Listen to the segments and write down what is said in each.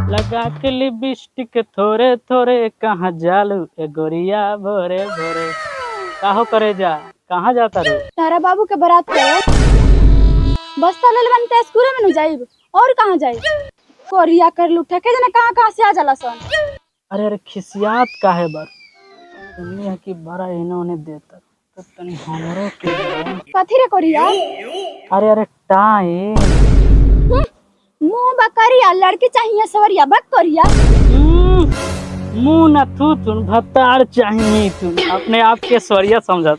लगा के लिपस्टिक थोड़े थोड़े कहाँ जालू ए गोरिया भोरे भोरे। काहो करे जा कहाँ जाता रू? तारा बाबू के बारात करे बस्ता ले बनते स्कूल में न जाइब और कहाँ जाइब। कोरिया कर लूटा के जना कहाँ से आ जाला सन। अरे अरे खिसियात काहे बार सुननी है कि बड़ा इन्होंने देता तो तनी हमरो के दे। कथी रे कोरिया? अरे अरे टाइम मुंह बकरिया लड़की चाहिए सवरिया बक कोरिया। मुंह न थू तुम भत्तार चाहिए तुम अपने आप के स्वरिया समझत।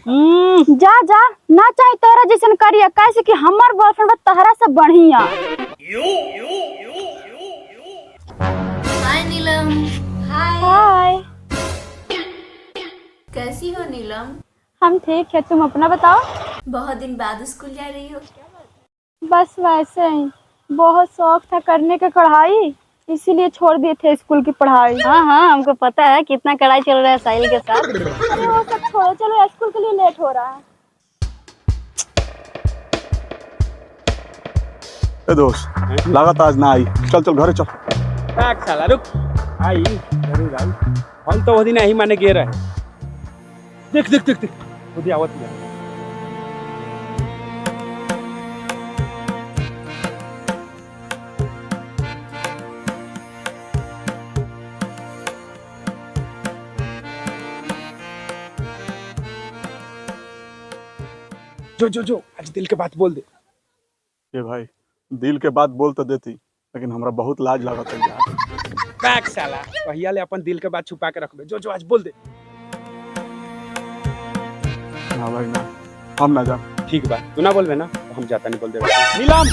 जा जा ना चाहे तोरा जैसन करिया कैसे कि हमर बॉयफ्रेंड तहरा से बढ़िया। हाय नीलम। हाय कैसी हो नीलम? हम ठीक है, तुम अपना बताओ। बहुत दिन बाद स्कूल जा रही हो? बस वैसे ही बहुत शौक था करने का कढ़ाई, इसीलिए छोड़ दिए थे स्कूल की पढ़ाई। हाँ हाँ हमको पता है कितना कड़ाई चल रहा है साहिल के साथ। अरे वो सब छोड़ो, चलो स्कूल के लिए लेट हो रहा है। ए दोस्त लागत आज ना आई, चल चल घरे चल। साला रुक आई जरूर आई। हम तो वो दिन नहीं माने गे रहे। देख देख देख देख वो आवत है। जो जो जो आज दिल के बात बोल दे। ये भाई दिल के बात बोल तो देती, लेकिन हमरा बहुत लाज लागत है यार। बैक साला भैया ले अपन दिल के बात छुपा के रखबे। जो जो आज बोल दे। ना भाई ना, हम ना जा। ठीक बा, तू ना बोलबे ना तो हम जाता नहीं बोल दे। नीलम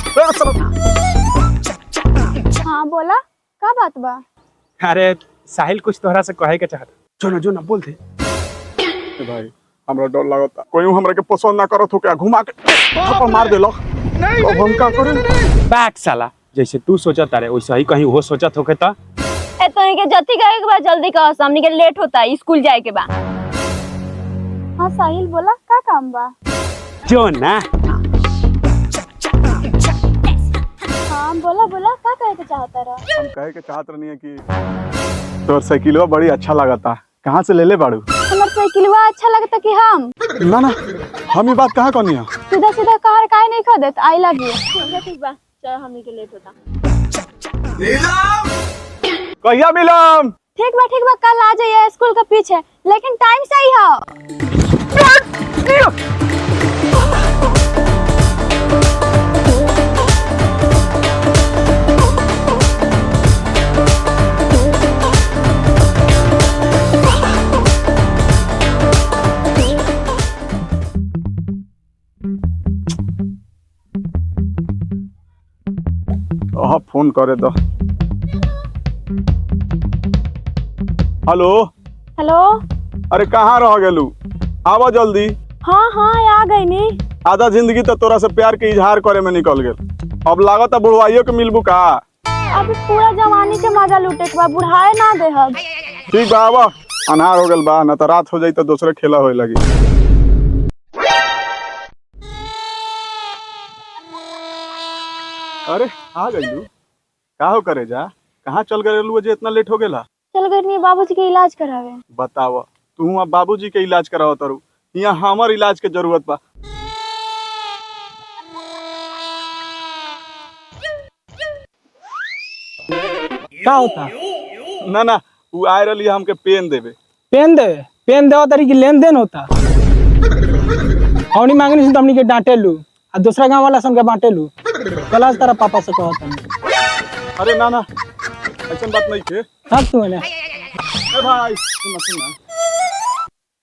हाँ बोला, का बात बा? अरे साहिल कुछ तोहरा से कहे के चाहता। जो ना बोल दे। ए भाई हमरा डर लागत, कोई हमरा के पसंद ना करत हो क्या घुमा के थप्पड़ मार देलो। अब हम का करें? बैक साला जैसे तू सोचत रे वैसे ही कहीं वो सोचत होके त। ए तो इनके जल्दी कहे के बाद जल्दी कहो, सामने के लेट होता है स्कूल जाए के बाद। हाँ साहिल बोला, का काम बा? जो ना हाँ बोला बोला, का कहे के चाहता रहा? हम कहे के चाहत रहनी है कि तोर साइकिलवा बड़ी अच्छा लागता, कहाँ से ले ले बाड़ू? हमार साइकिलवा अच्छा लगता कि हम? ना ना हम ये बात कहाँ करनी है? सीधा सीधा कार काहे नहीं खो देत? आई लव यू। ठीक बा चल, हमनी के लेट होता। कहिया मिलम? ठीक बा कल आ जाइए स्कूल के पीछे, लेकिन टाइम से ही हो। हाँ फोन करे दो। Hello hello. अरे कहाँ रह गेलू? आवा जल्दी। हाँ आ गई नी। आधा जिंदगी तो तोरा से प्यार के इजहार करे में निकल गेल, अब लागत बुढ़वाइयो के मिलबू का? अभी पूरा जवानी के मजा लूटे के बा, बुढ़ाए ना दे हम। ठीक बा आवा, अनहार हो गेल बा, न तो रात हो जाई तो दूसरे खेला होए लगी। अरे आ गइलू, का हो करे जा? कहाँ चल गेलू जे इतना लेट हो गेला? चल गई नी बाबूजी के इलाज करावे। बताव, तू अब बाबूजी के इलाज कराव तारू, यहाँ हमर इलाज के जरूरत बा। का होता? ना ना वो आए रही हमके पेन देवे। पेन देवा तरी की लेन देन होता। हमनी मांगनी से हमनी के डांटे लू आ दूसरा गांव वाला सन के बांटे लू। कल आज तारा पापा से कहत। अरे ना ना ऐसा बात नहीं थे। सब तू ने ए भाई सुन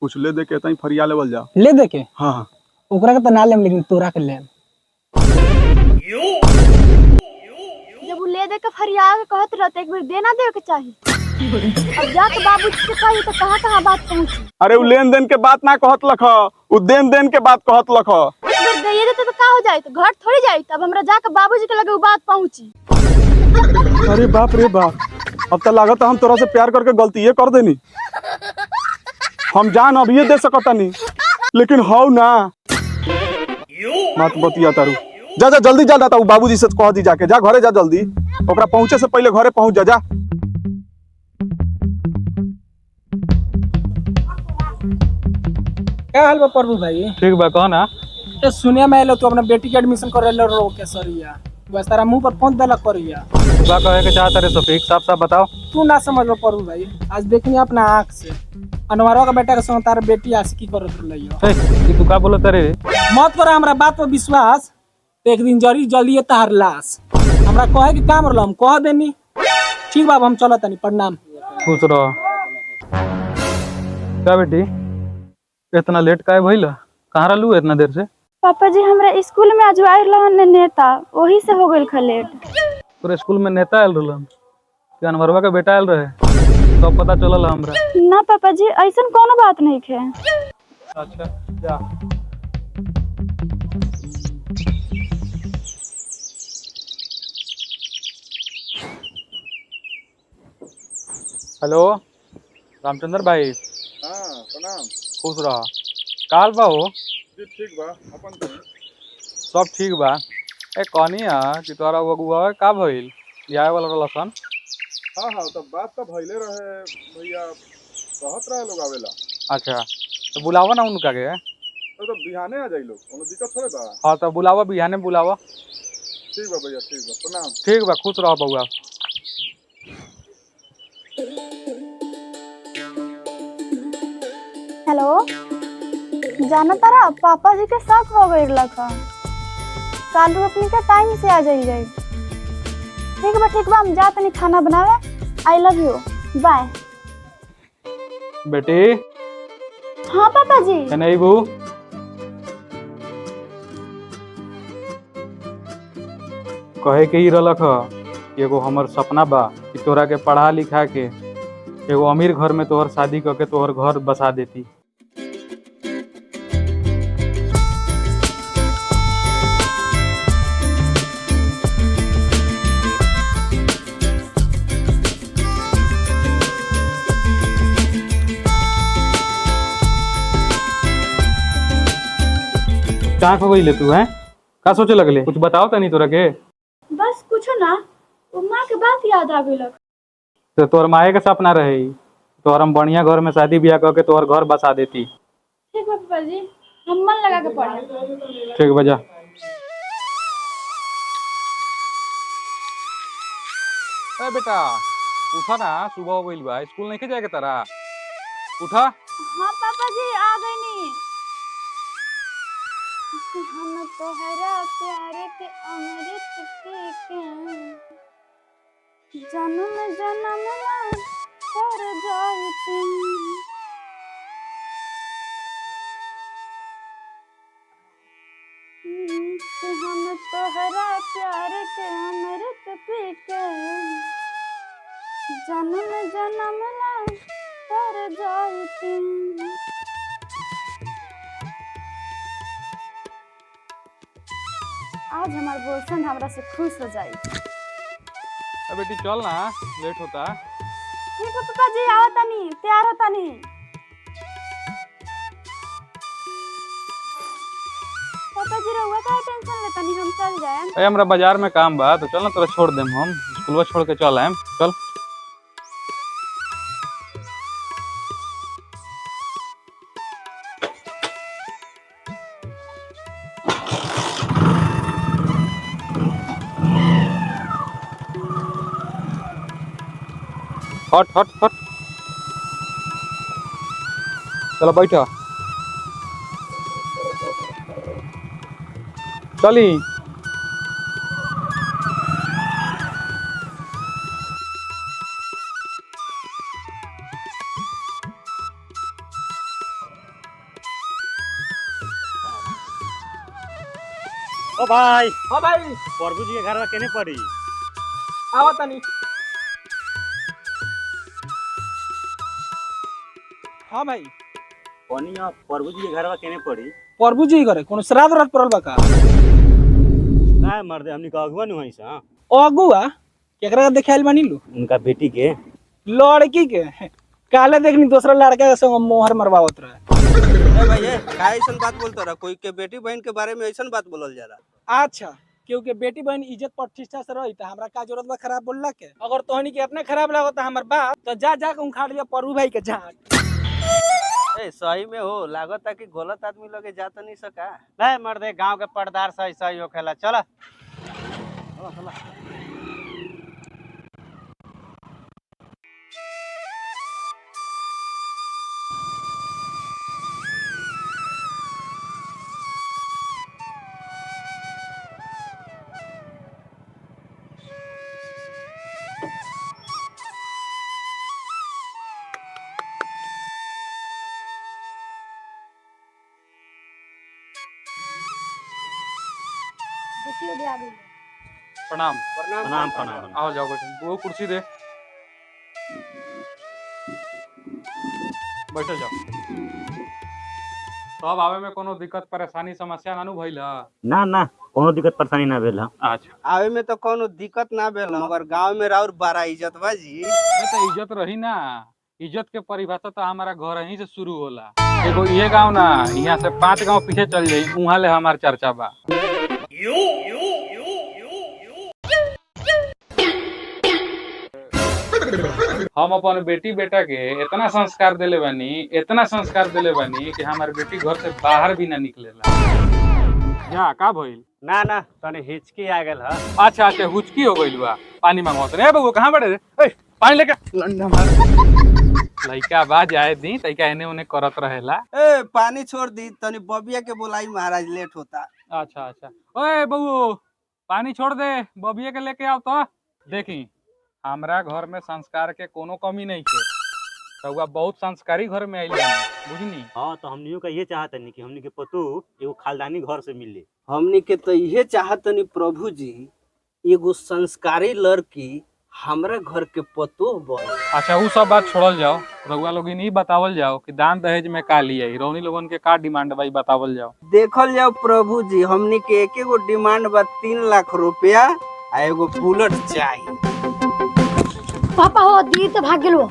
कुछ ले दे के तई फरिया लेवल जा। ले दे के? हाँ हाँ ओकरा के तो ना लेम, लेकिन तोरा के लेम। जब वो ले दे के फरिया के कहत रहते एक बार देना दे के चाहिए। अब जाके बाबूजी से कही तो कहाँ बात पहुंची। अरे वो लेन देन के बात ना कहत लख, वो देन देन के बात कहत लख। अगर दे देते तो का हो जाए, तो घर थोड़ी जाए। तब हमरा जाके बाबूजी के लगे वो बात पहुंची। अरे बाप रे बाप, अब तो लागत हम तोरा से प्यार करके गलती ये कर देनी। हम जान अब ये दे सकता नहीं, लेकिन हौ ना मत बतिया तारू। जा जा जल्दी जा, बाबूजी से कह दी जाके, जा घरे जा जल्दी, ओकरा पहुंचे से पहले घरे पहुंच जा। क्या हाल बा प्रभु भाई? ठीक बा कौन है? ए सुनिया में आइलो तू अपना बेटी के एडमिशन करे लो रो के सरिया। बस तारा मुंह पर फोन देला करिया। का कहे के चाहता रे शफीक, साफ साफ बताओ। तू ना समझ लो प्रभु भाई, आज देखनी अपना आंख से अनवरवा का बेटा के संग तारा बेटी आशिकी करत रहियो। ए, तू का बोलत रे? मत कर हमरा बात पर विश्वास, एक दिन जरी जल्दी तार लाश। हमरा कहे के काम रहल हम कह देनी। ठीक बाबा हम चलत तनी, प्रणाम। खुश रहो। क्या बेटी इतना लेट काहे भइल? कहाँ रहलू इतना देर से? पापा जी हमरा स्कूल में आज आयल रहन नेता, वही से हो गइल लेट। पूरे स्कूल में नेता आयल रहलन कि अनवरवा का बेटा आयल रहे? सब पता चलल हमरा। ना पापा जी ऐसन कोनो बात नहीं है। अच्छा जा। हेलो रामचंद्र भाई। हाँ प्रणाम। खुश रह। काल बा हो? जी ठीक बा, अपन कहीं? सब ठीक बा। ए कहनी है कि तोरा बबुआ का भइल बियाह वाला रहलन? हाँ हाँ तब बात तो भइले रहे भैया, कहत रहे लोग आवेला। अच्छा तो बुलावा ना उनका के। तो बिहाने आ जाई लोग, कोनो दिक्कत थोड़े बा। हाँ तो बुलावा, बिहाने बुलावा। ठीक बा भैया, ठीक बा, प्रणाम। ठीक बा, खुश रह बउआ। हेलो, जाना तारा पापा जी के शक हो गई लखा। कालू अपनी का टाइम से आ जाइए। ठीक बा हम जा तनी खाना बनावे। I love you, bye. बेटी हाँ पापा जी। नहीं बू कहे के ही रहलक ह एगो हमर सपना बा कि तोरा के पढ़ा लिखा के एगो अमीर घर में तोहर शादी करके तोहर घर बसा देती। कहाँ खो गई तू है? का सोचे लगले? कुछ बताओ तनी तोरा के। बस कुछ ना, वो माँ के बात याद आ गई। तो तोहर माए के सपना रहे तोहर हम बढ़िया घर में शादी ब्याह करके तोहर घर बसा देती। ठीक है पापा जी, हम मन लगा के पढ़े। ठीक बजा। ए बेटा उठा ना, सुबह हो गइल बा, स्कूल नहीं जाए के तारा? उठा। हाँ पापा जी आ गई नी। हम तोहरा प्यार के अमृत पी के जन्म जन्म ना कर जाती। हम तोहरा प्यार के अमृत पी के जन्म जन्म ना कर जाती। आज हमार बॉयफ्रेंड हमरा से खुश हो जाए। अब बेटी चल ना, लेट होता। ठीक है पापा जी, आओ तनी, तैयार हो तनी। पापा जी रहुआ का टेंशन लेता नहीं, हम चल जाए। ए हमरा बाजार में काम बा तो चल ना, तोरा छोड़ देम, हम स्कूलवा छोड़ के चल आएम। चल। हट हट हट। चलो बैठो। चली। ओ भाई, हाँ भाई प्रभु जी के घर में केने पड़ी? आओ तनी। हाँ भाई कनिया प्रभु जी के घर में केने पड़ी? प्रभु जी करे कोनो श्राद्ध व्रत पड़ल बा का? ना मर्दे, हमनी का अगुआ नु हई सा। अगुआ केकरा के देखाइल बानी लो? उनका बेटी के। लड़की के काले देखनी दूसरा लड़का के संग मोहर मरवावत रहे। ए भाई का ऐसन बात बोलता रहा? कोई के बेटी बहन के बारे में ऐसन बात बोलल जा रहा? अच्छा क्योंकि बेटी बहन इज्जत प्रतिष्ठा से रही, हमरा का जरूरत बा खराब बोलला के? अगर तोहनी के इतना खराब लागत हमर बात तो जा जा के उखाड़ लिया प्रभु भाई के झाट। सही में हो लागत कि गलत आदमी लगे जा तो नहीं सका। नहीं मर्दे गांव के पर्दार सही सही होखेला। चल देखियो दे आ गई। प्रणाम। प्रणाम प्रणाम। आओ जाओ बैठो, वो कुर्सी दे, बैठो जाओ। तो अब आवे में कोनो दिक्कत परेशानी समस्या नानू भइल ह? ना ना कोनो दिक्कत परेशानी ना भेल। अच्छा, आवे में तो कोनो दिक्कत ना भेल मगर गांव में राउर बड़ा इज्जत बाजी। ये तो इज्जत रही ना। इज्जत के परिभाषा तो हमारा घर ही से शुरू होला। एगो ये गांव ना, यहाँ से 5 गांव पीछे चल जाई, उहाँ ले हमार चर्चा बा। हम अपन बेटी बेटा के इतना संस्कार देले बानी, इतना संस्कार देले बानी कि हमार बेटी घर से बाहर भी ना निकलेला। या का भइल? ना ना तने हिचकी आ गेल ह। अच्छा अच्छा, हुचकी हो गइल बा। पानी मांगवत रे बबू, कहां बड़े रे? ए, पानी लेके लंडा मार। लइका बा जाए दी, तइका एने ओने करत रहेला। ए पानी छोड़ दी तनी बबिया के बोलाई महाराज लेट होता। अच्छा अच्छा, ओए बबू पानी छोड़ दे, बबिया के लेके आओ तो। देखी हमरा घर में संस्कार के कोनो कमी नहीं है। रउआ बहुत संस्कारी घर में आइल बानी, बुझनी? हां तो हमनियो का ये चाहत नहीं कि हमनी के पतू एगो खानदानी घर से मिले। हमनी के तो इहे चाहतनी प्रभु जी, एगो संस्कारी लड़की हमरा घर के पतो बने। अच्छा वो सब बात छोड़ल जाओ, रउआ लोग नहीं बतावल जाओ कि दान दहेज में का लिया, रौनी लोगन के का डिमांड भाई बतावल जाओ। देखल जाओ प्रभु जी, हमनी के एक एगो डिमांड बा 3 लाख रुपया आ एगो बुलेट चाहिए। पापा हो दी तो भाग गेलो।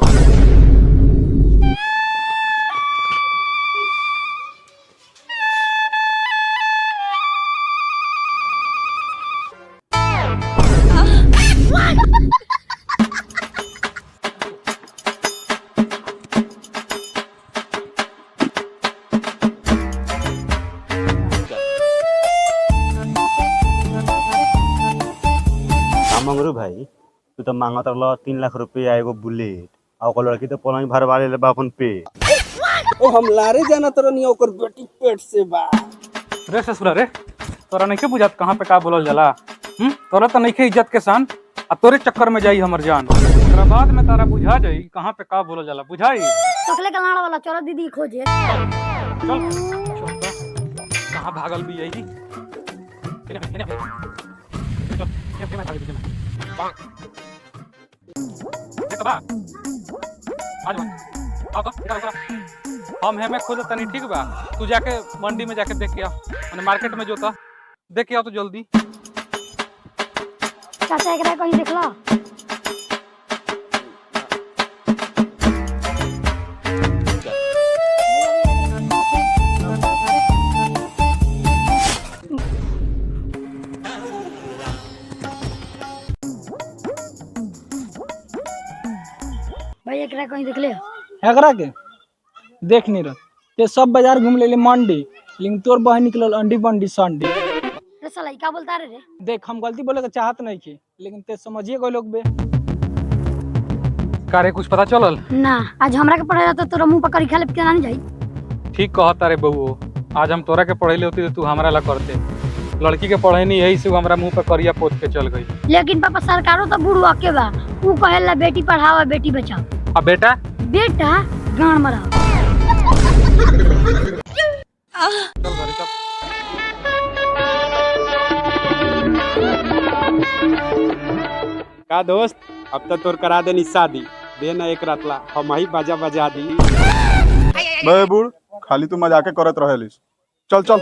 मंगरू भाई तू तो मांगत रह 3 लाख रुपया एगो बुलेट आ ओकर लड़की तो पलंग भरवा ले बा अपन पे। ओ हम लारे जानत रहनी ओकर बेटी पेट से बा। रे ससुरा रे, तोरा नहीं के बुझात कहाँ पे का बोलल जाला? तोरा तो नहीं के इज्जत के सान, आ तोरे चक्कर में जाई हमर जान। ओकरा बाद में तारा बुझा जाई कहाँ पे का बोलल जाला, बुझाई? टकले का लाड़ा वाला चलो दीदी खोजे। चल कहाँ भागल भी यही? हम हमें खोज तनी, ठीक बा? तू जाके मंडी में जाके देख के आओ, माने मार्केट में जोता देख के आओ तो जल्दी। चाचा एकरा कहीं देख लो। भाई एकरा कहीं देख ले। एकरा के देख नहीं रह ते सब बाजार घूम ले मंडी, लेकिन तोर बहन निकलल अंडी बंडी संडी। रे साला का बोलता रे? देख हम गलती बोले के चाहत नहीं की, लेकिन ते समझिए गए लोग बे। कारे कुछ पता चलल? ना आज हमरा के पढ़े रहता तोरा मुंह पर करी खा ले के ना जाई। ठीक कहता रे बहू, आज हम तोरा के पढ़े होती तो तू हमारा ला करते। लड़की के पढ़े नहीं, यही से हमारा मुंह पर करिया पोत के चल गई। लेकिन पापा सरकारों तो बुढ़वा के बा, ऊ कहेला बेटी पढ़ाओ बेटी बचाओ। अब बेटा बेटा गाड़ मराओ। चल घरे चल। का दोस्त अब तो तोर करा देनी शादी, देना एक रातला हम ही बाजा बजा दी। बे बूढ़ खाली तू मजाके करत रहेलिस। चल चल।